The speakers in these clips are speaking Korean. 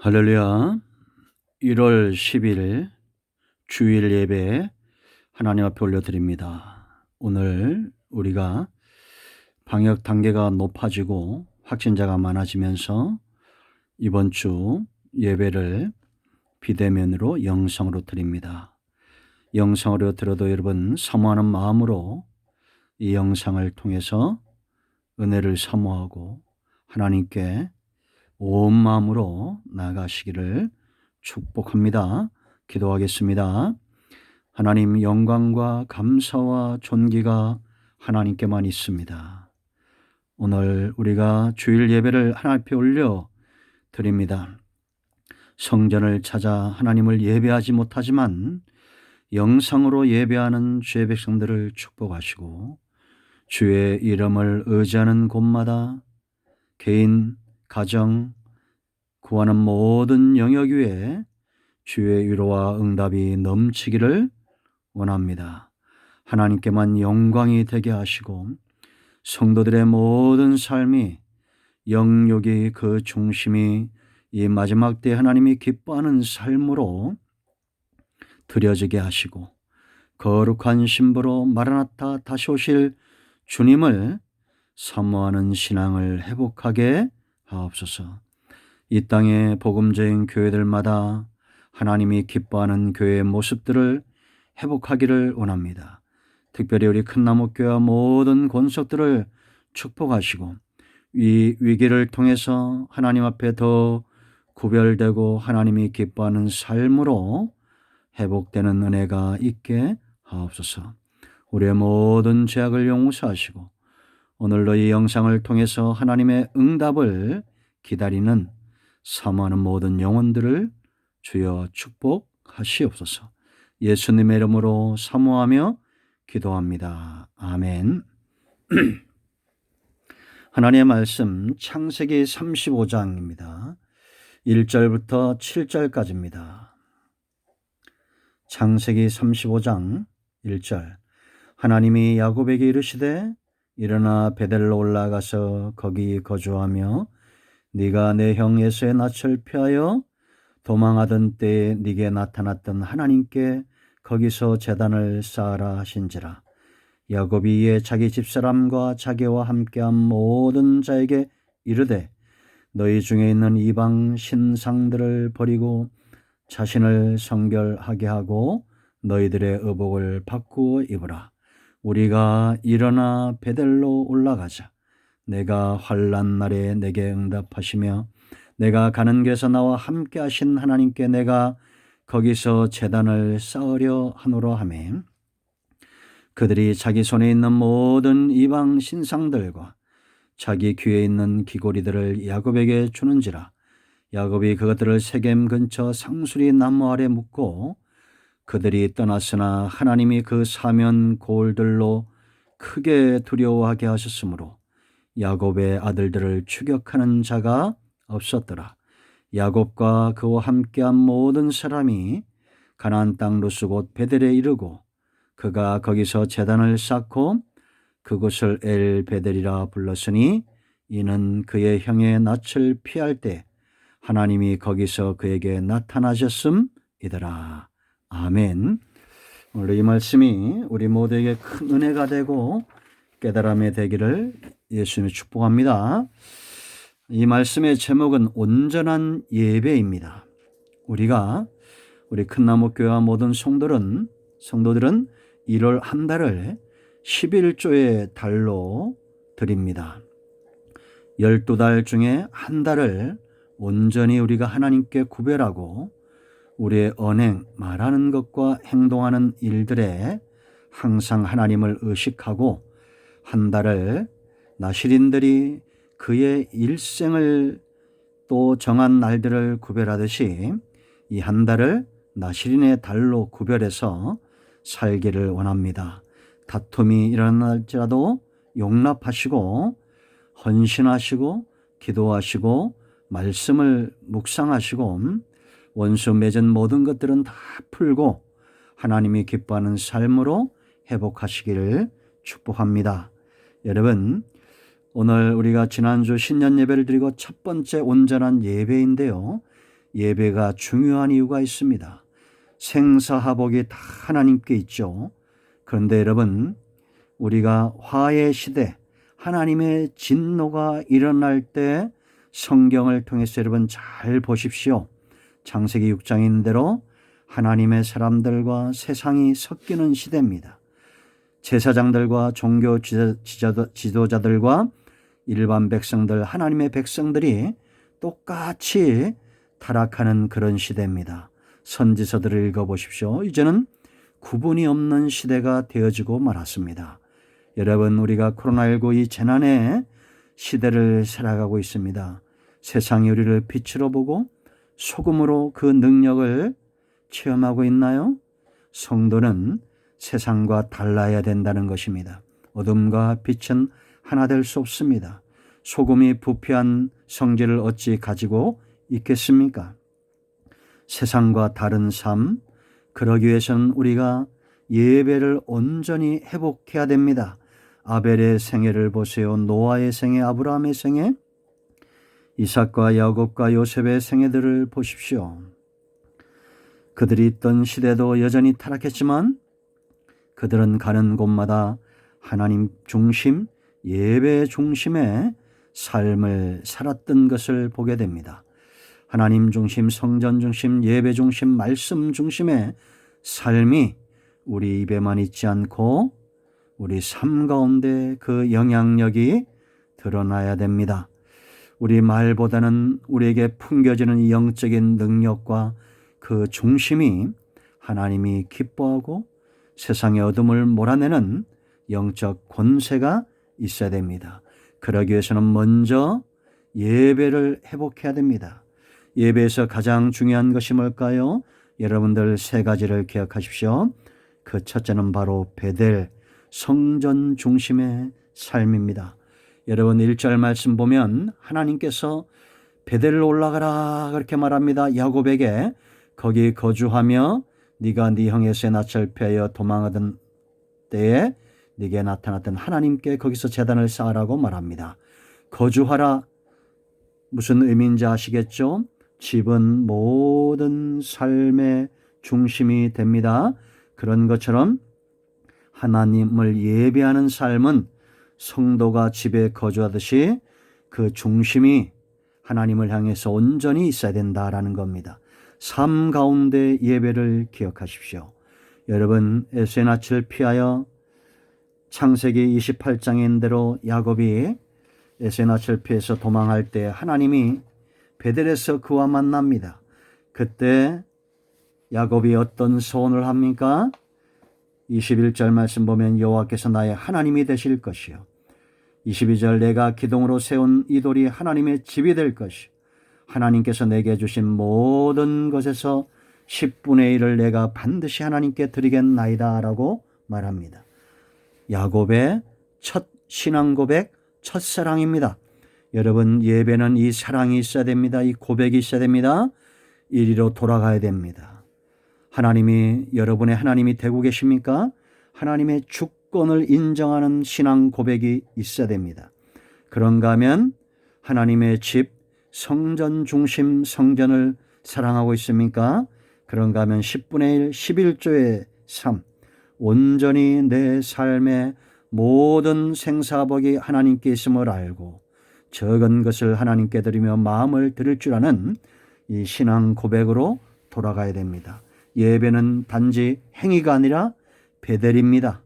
할렐루야. 1월 10일 주일 예배 하나님 앞에 올려드립니다. 오늘 우리가 방역 단계가 높아지고 확진자가 많아지면서 이번 주 예배를 비대면으로 영상으로 드립니다. 영상으로 들어도 여러분 사모하는 마음으로 이 영상을 통해서 은혜를 사모하고 하나님께 온 마음으로 나아가시기를 축복합니다. 기도하겠습니다. 하나님, 영광과 감사와 존귀가 하나님께만 있습니다. 오늘 우리가 주일 예배를 하나님 앞에 올려 드립니다. 성전을 찾아 하나님을 예배하지 못하지만 영상으로 예배하는 주의 백성들을 축복하시고 주의 이름을 의지하는 곳마다 개인, 가정, 구하는 모든 영역 위에 주의 위로와 응답이 넘치기를 원합니다. 하나님께만 영광이 되게 하시고 성도들의 모든 삶이 영육이 그 중심이 이 마지막 때 하나님이 기뻐하는 삶으로 드려지게 하시고 거룩한 신부로 마라나타 다시 오실 주님을 사모하는 신앙을 회복하게 하옵소서. 이 땅의 복음적인 교회들마다 하나님이 기뻐하는 교회의 모습들을 회복하기를 원합니다. 특별히 우리 큰나무교회 모든 권속들을 축복하시고 이 위기를 통해서 하나님 앞에 더 구별되고 하나님이 기뻐하는 삶으로 회복되는 은혜가 있게 하옵소서. 우리의 모든 죄악을 용서하시고 오늘도 이 영상을 통해서 하나님의 응답을 기다리는 사모하는 모든 영혼들을 주여 축복하시옵소서. 예수님의 이름으로 사모하며 기도합니다. 아멘. 하나님의 말씀 창세기 35장입니다. 1절부터 7절까지입니다. 창세기 35장 1절. 하나님이 야곱에게 이르시되 일어나 베델로 올라가서 거기 거주하며 네가 내 형 에서의 낯을 피하여 도망하던 때에 네게 나타났던 하나님께 거기서 제단을 쌓으라 하신지라. 야곱이 이에 자기 집사람과 자기와 함께한 모든 자에게 이르되 너희 중에 있는 이방 신상들을 버리고 자신을 성결하게 하고 너희들의 의복을 바꾸어 입으라. 우리가 일어나 베델로 올라가자. 내가 환난 날에 내게 응답하시며 내가 가는 길에서 나와 함께 하신 하나님께 내가 거기서 제단을 쌓으려 하노라 하매 그들이 자기 손에 있는 모든 이방 신상들과 자기 귀에 있는 귀고리들을 야곱에게 주는지라. 야곱이 그것들을 세겜 근처 상수리 나무 아래 묻고 그들이 떠났으나 하나님이 그 사면 고을들로 크게 두려워하게 하셨으므로 야곱의 아들들을 추격하는 자가 없었더라. 야곱과 그와 함께한 모든 사람이 가나안 땅 루스 곧 베델에 이르고 그가 거기서 제단을 쌓고 그곳을 엘 베델이라 불렀으니 이는 그의 형의 낯을 피할 때 하나님이 거기서 그에게 나타나셨음이더라. 아멘. 오늘 이 말씀이 우리 모두에게 큰 은혜가 되고 깨달음이 되기를 예수님이 축복합니다. 이 말씀의 제목은 온전한 예배입니다. 우리 큰나무교회와 모든 성도들은 1월 한 달을 11조의 달로 드립니다. 12달 중에 한 달을 온전히 우리가 하나님께 구별하고 우리의 언행, 말하는 것과 행동하는 일들에 항상 하나님을 의식하고 한 달을 나실인들이 그의 일생을 또 정한 날들을 구별하듯이 이 한 달을 나실인의 달로 구별해서 살기를 원합니다. 다툼이 일어날지라도 용납하시고 헌신하시고 기도하시고 말씀을 묵상하시고 원수 맺은 모든 것들은 다 풀고 하나님이 기뻐하는 삶으로 회복하시기를 축복합니다. 여러분, 오늘 우리가 지난주 신년 예배를 드리고 첫 번째 온전한 예배인데요. 예배가 중요한 이유가 있습니다. 생사화복이 다 하나님께 있죠. 그런데 여러분, 우리가 화해 시대, 하나님의 진노가 일어날 때 성경을 통해서 여러분 잘 보십시오. 창세기 6장에 있는 대로 하나님의 사람들과 세상이 섞이는 시대입니다. 제사장들과 종교 지도자들과 일반 백성들, 하나님의 백성들이 똑같이 타락하는 그런 시대입니다. 선지서들을 읽어보십시오. 이제는 구분이 없는 시대가 되어지고 말았습니다. 여러분, 우리가 코로나19 이 재난의 시대를 살아가고 있습니다. 세상이 우리를 빛으로 보고 소금으로 그 능력을 체험하고 있나요? 성도는 세상과 달라야 된다는 것입니다. 어둠과 빛은 하나 될 수 없습니다. 소금이 부패한 성질을 어찌 가지고 있겠습니까? 세상과 다른 삶, 그러기 위해서는 우리가 예배를 온전히 회복해야 됩니다. 아벨의 생애를 보세요. 노아의 생애, 아브라함의 생애, 이삭과 야곱과 요셉의 생애들을 보십시오. 그들이 있던 시대도 여전히 타락했지만 그들은 가는 곳마다 하나님 중심, 예배 중심의 삶을 살았던 것을 보게 됩니다. 하나님 중심, 성전 중심, 예배 중심, 말씀 중심의 삶이 우리 입에만 있지 않고 우리 삶 가운데 그 영향력이 드러나야 됩니다. 우리 말보다는 우리에게 풍겨지는 이 영적인 능력과 그 중심이 하나님이 기뻐하고 세상의 어둠을 몰아내는 영적 권세가 있어야 됩니다. 그러기 위해서는 먼저 예배를 회복해야 됩니다. 예배에서 가장 중요한 것이 뭘까요? 여러분들 세 가지를 기억하십시오. 그 첫째는 바로 베델, 성전 중심의 삶입니다. 여러분 1절 말씀 보면 하나님께서 베델로 올라가라 그렇게 말합니다. 야곱에게 거기 거주하며 네가 네 형 에서의 낯을 피하여 도망하던 때에 네게 나타났던 하나님께 거기서 제단을 쌓으라고 말합니다. 거주하라 무슨 의미인지 아시겠죠? 집은 모든 삶의 중심이 됩니다. 그런 것처럼 하나님을 예배하는 삶은 성도가 집에 거주하듯이 그 중심이 하나님을 향해서 온전히 있어야 된다라는 겁니다. 삶 가운데 예배를 기억하십시오. 여러분 에서의 낯을 피하여 창세기 28장인 대로 야곱이 에서의 낯을 피해서 도망할 때 하나님이 베델에서 그와 만납니다. 그때 야곱이 어떤 소원을 합니까? 21절 말씀 보면 여호와께서 나의 하나님이 되실 것이요 22절 내가 기둥으로 세운 이 돌이 하나님의 집이 될 것이요 하나님께서 내게 주신 모든 것에서 10분의 1을 내가 반드시 하나님께 드리겠나이다 라고 말합니다. 야곱의 첫 신앙 고백, 첫사랑입니다. 여러분 예배는 이 사랑이 있어야 됩니다. 이 고백이 있어야 됩니다. 이리로 돌아가야 됩니다. 하나님이 여러분의 하나님이 되고 계십니까? 하나님의 주권을 인정하는 신앙 고백이 있어야 됩니다. 그런가 하면 하나님의 집, 성전 중심 성전을 사랑하고 있습니까? 그런가 하면 10분의 1, 11조의 삶, 온전히 내 삶의 모든 생사복이 하나님께 있음을 알고 적은 것을 하나님께 드리며 마음을 드릴 줄 아는 이 신앙 고백으로 돌아가야 됩니다. 예배는 단지 행위가 아니라 베델입니다.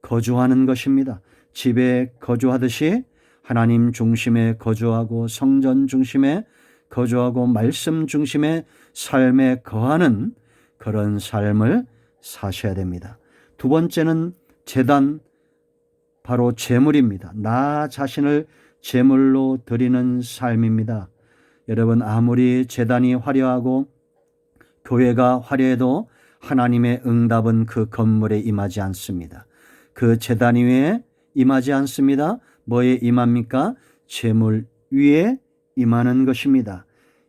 거주하는 것입니다. 집에 거주하듯이 하나님 중심에 거주하고 성전 중심에 거주하고 말씀 중심의 삶에 거하는 그런 삶을 사셔야 됩니다. 두 번째는 제단, 바로 제물입니다. 나 자신을 제물로 드리는 삶입니다. 여러분 아무리 제단이 화려하고 교회가 화려해도 하나님의 응답은 그 건물에 임하지 않습니다. 그 제단 위에 임하지 않습니다. 뭐에 임합니까? 제물 위에 임하는 것입니다.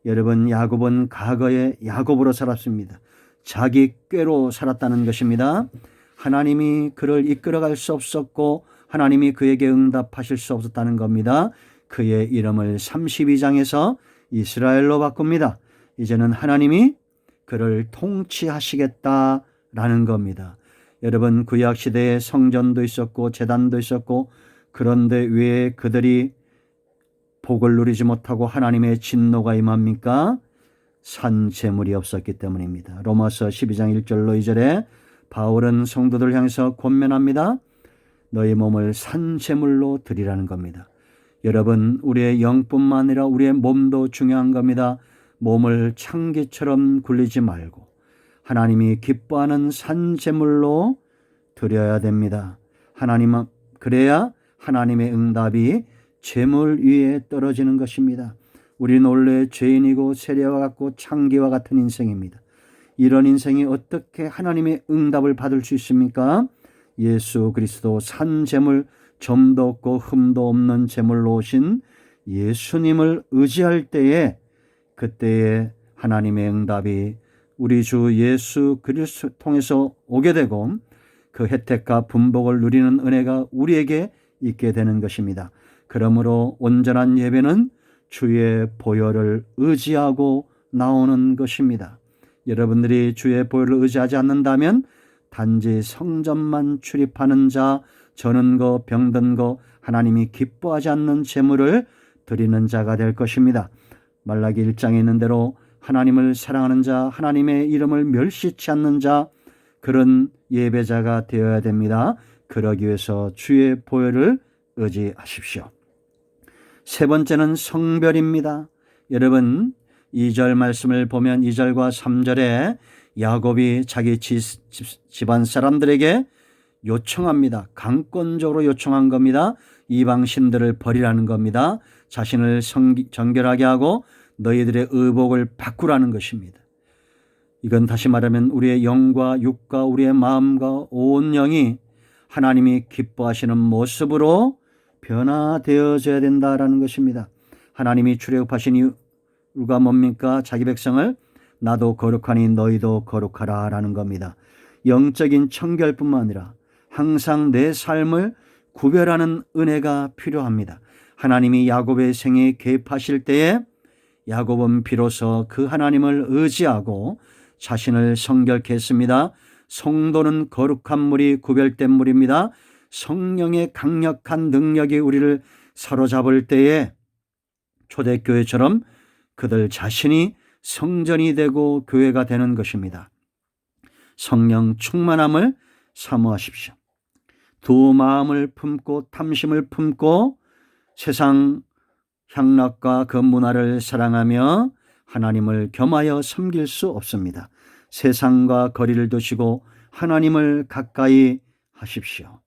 여러분 야곱은 과거에 야곱으로 살았습니다. 자기 꾀로 살았다는 것입니다. 하나님이 그를 이끌어갈 수 없었고 하나님이 그에게 응답하실 수 없었다는 겁니다. 그의 이름을 32장에서 이스라엘로 바꿉니다. 이제는 하나님이 그를 통치하시겠다라는 겁니다. 여러분, 구약시대에 성전도 있었고 제단도 있었고, 그런데 왜 그들이 복을 누리지 못하고 하나님의 진노가 임합니까? 산 제물이 없었기 때문입니다. 로마서 12장 1절로 2절에 바울은 성도들 향해서 권면합니다. 너희 몸을 산 제물로 드리라는 겁니다. 여러분, 우리의 영뿐만 아니라 우리의 몸도 중요한 겁니다. 몸을 창기처럼 굴리지 말고 하나님이 기뻐하는 산 제물로 드려야 됩니다. 그래야 하나님의 응답이 제물 위에 떨어지는 것입니다. 우리는 원래 죄인이고 세리와 같고 창기와 같은 인생입니다. 이런 인생이 어떻게 하나님의 응답을 받을 수 있습니까? 예수 그리스도 산 제물, 점도 없고 흠도 없는 제물로 오신 예수님을 의지할 때에, 그때에 하나님의 응답이 우리 주 예수 그리스도 통해서 오게 되고 그 혜택과 분복을 누리는 은혜가 우리에게 있게 되는 것입니다. 그러므로 온전한 예배는 주의 보혈을 의지하고 나오는 것입니다. 여러분들이 주의 보혈을 의지하지 않는다면 단지 성전만 출입하는 자, 저는 거 병든 거 하나님이 기뻐하지 않는 제물을 드리는 자가 될 것입니다. 말라기 1장에 있는 대로 하나님을 사랑하는 자, 하나님의 이름을 멸시치 않는 자, 그런 예배자가 되어야 됩니다. 그러기 위해서 주의 보혈을 의지하십시오. 세 번째는 성별입니다. 여러분, 2절 말씀을 보면 2절과 3절에 야곱이 자기 집안 사람들에게 요청합니다. 강권적으로 요청한 겁니다. 이방 신들을 버리라는 겁니다. 자신을 정결하게 하고 너희들의 의복을 바꾸라는 것입니다. 이건 다시 말하면 우리의 영과 육과 우리의 마음과 온 영이 하나님이 기뻐하시는 모습으로 변화되어져야 된다라는 것입니다. 하나님이 출애굽하신 이유가 뭡니까? 자기 백성을 나도 거룩하니 너희도 거룩하라라는 겁니다. 영적인 청결뿐만 아니라 항상 내 삶을 구별하는 은혜가 필요합니다. 하나님이 야곱의 생에 개입하실 때에 야곱은 비로소 그 하나님을 의지하고 자신을 성결케 했습니다. 성도는 거룩한 물이 구별된 물입니다. 성령의 강력한 능력이 우리를 사로잡을 때에 초대교회처럼 그들 자신이 성전이 되고 교회가 되는 것입니다. 성령 충만함을 사모하십시오. 두 마음을 품고 탐심을 품고 세상 향락과 그 문화를 사랑하며 하나님을 겸하여 섬길 수 없습니다. 세상과 거리를 두시고 하나님을 가까이 하십시오.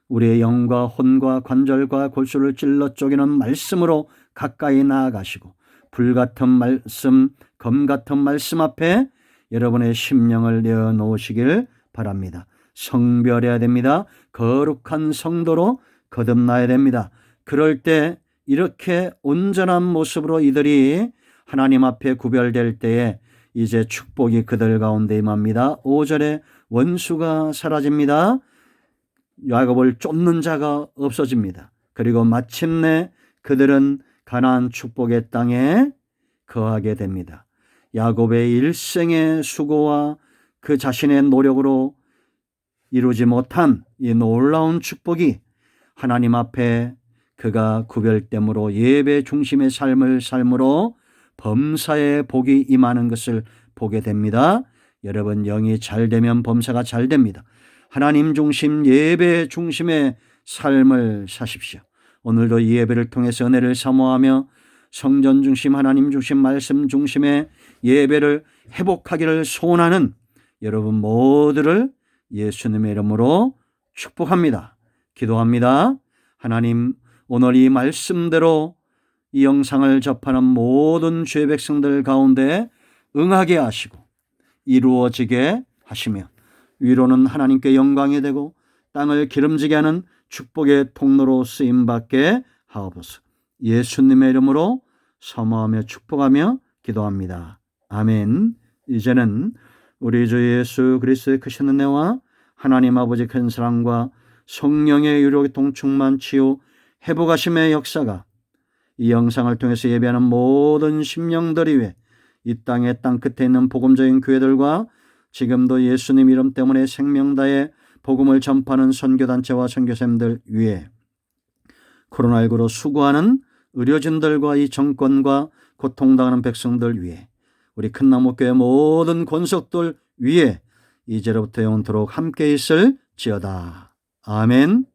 우리의 영과 혼과 관절과 골수를 찔러 쪼개는 말씀으로 가까이 나아가시고 불같은 말씀, 검같은 말씀 앞에 여러분의 심령을 내어놓으시길 바랍니다. 성별해야 됩니다. 거룩한 성도로 거듭나야 됩니다. 그럴 때 이렇게 온전한 모습으로 이들이 하나님 앞에 구별될 때에 이제 축복이 그들 가운데 임합니다. 5절에 원수가 사라집니다. 야곱을 쫓는 자가 없어집니다. 그리고 마침내 그들은 가나안 축복의 땅에 거하게 됩니다. 야곱의 일생의 수고와 그 자신의 노력으로 이루지 못한 이 놀라운 축복이 하나님 앞에 그가 구별됨으로 예배 중심의 삶을 삶으로 범사의 복이 임하는 것을 보게 됩니다. 여러분, 영이 잘 되면 범사가 잘 됩니다. 하나님 중심, 예배 중심의 삶을 사십시오. 오늘도 이 예배를 통해서 은혜를 사모하며 성전 중심, 하나님 중심, 말씀 중심의 예배를 회복하기를 소원하는 여러분 모두를 예수님의 이름으로 축복합니다. 기도합니다. 하나님, 오늘 이 말씀대로 이 영상을 접하는 모든 주의 백성들 가운데 응하게 하시고 이루어지게 하시며 위로는 하나님께 영광이 되고 땅을 기름지게 하는 축복의 통로로 쓰임받게 하옵소서. 예수님의 이름으로 사모하며 축복하며 기도합니다. 아멘. 이제는 우리 주 예수 그리스도의 크신 은혜와 하나님 아버지 큰 사랑과 성령의 유력의 동충만 치유 회복하심의 역사가 이 영상을 통해서 예배하는 모든 심령들이 위해 이 땅의 땅끝에 있는 복음적인 교회들과 지금도 예수님 이름 때문에 생명 다해 복음을 전파하는 선교단체와 선교사님들 위해 코로나19로 수고하는 의료진들과 이 정권과 고통당하는 백성들 위해 우리 큰나무교회 모든 권속들 위해 이제로부터 영원토록 함께 있을지어다. 아멘.